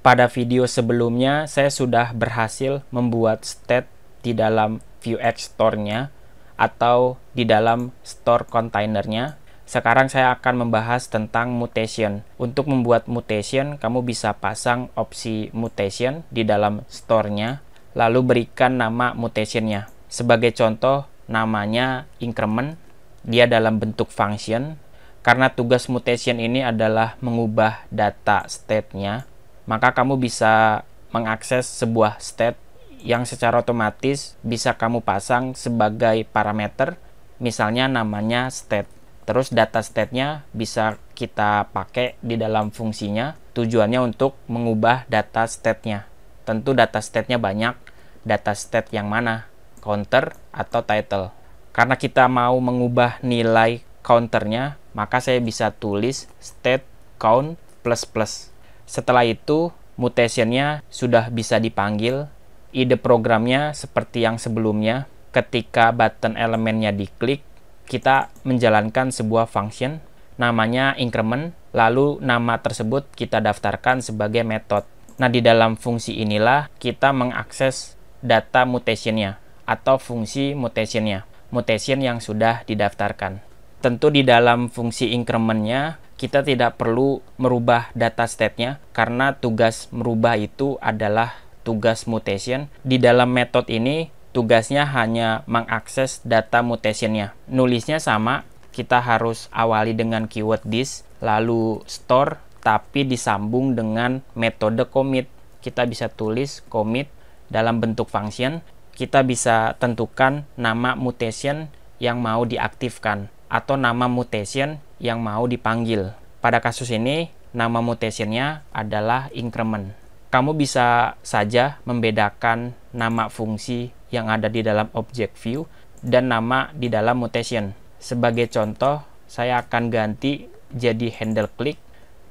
Pada video sebelumnya, saya sudah berhasil membuat state di dalam Vuex Store-nya atau di dalam store kontainernya. Sekarang saya akan membahas tentang mutation. Untuk membuat mutation, kamu bisa pasang opsi mutation di dalam store-nya, lalu berikan nama mutation-nya. Sebagai contoh, namanya increment, dia dalam bentuk function. Karena tugas mutation ini adalah mengubah data state-nya, maka kamu bisa mengakses sebuah state yang secara otomatis bisa kamu pasang sebagai parameter, misalnya namanya state. Terus data state-nya bisa kita pakai di dalam fungsinya, tujuannya untuk mengubah data state-nya. Tentu data state-nya banyak, data state yang mana? Counter atau title. Karena kita mau mengubah nilai counternya, maka saya bisa tulis state count plus plus. Setelah itu, mutationnya sudah bisa dipanggil. Ide programnya seperti yang sebelumnya. Ketika button elemennya diklik, kita menjalankan sebuah function, namanya increment, lalu nama tersebut kita daftarkan sebagai method. Nah, di dalam fungsi inilah kita mengakses data mutationnya atau fungsi mutationnya, mutation yang sudah didaftarkan. Tentu di dalam fungsi increment-nya kita tidak perlu merubah data state-nya karena tugas merubah itu adalah tugas mutation. Di dalam metode ini tugasnya hanya mengakses data mutation-nya. Nulisnya sama, kita harus awali dengan keyword this, lalu store, tapi disambung dengan metode commit. Kita bisa tulis commit dalam bentuk function. Kita bisa tentukan nama mutation yang mau diaktifkan atau nama mutation yang mau dipanggil. Pada kasus ini, nama mutationnya adalah increment. Kamu bisa saja membedakan nama fungsi yang ada di dalam object view dan nama di dalam mutation. Sebagai contoh, saya akan ganti jadi handle click,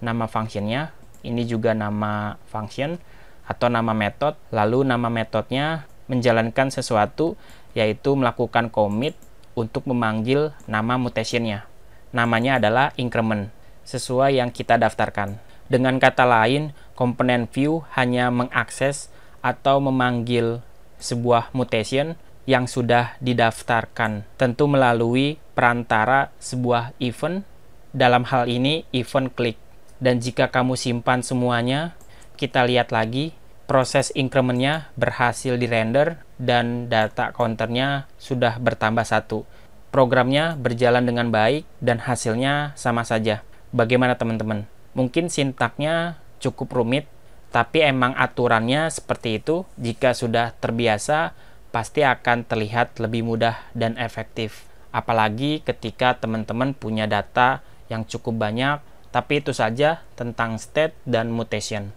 nama functionnya, ini juga nama function atau nama method, lalu nama metodenya menjalankan sesuatu, yaitu melakukan commit untuk memanggil nama mutationnya. Namanya adalah increment, sesuai yang kita daftarkan. Dengan kata lain, komponen view hanya mengakses atau memanggil sebuah mutation yang sudah didaftarkan, tentu melalui perantara sebuah event, dalam hal ini event click. Dan jika kamu simpan semuanya, kita lihat lagi, proses increment-nya berhasil dirender dan data counternya sudah bertambah 1. Programnya berjalan dengan baik dan hasilnya sama saja. Bagaimana teman-teman? Mungkin sintaknya cukup rumit, tapi emang aturannya seperti itu. Jika sudah terbiasa, pasti akan terlihat lebih mudah dan efektif. Apalagi ketika teman-teman punya data yang cukup banyak, tapi itu saja tentang state dan mutation.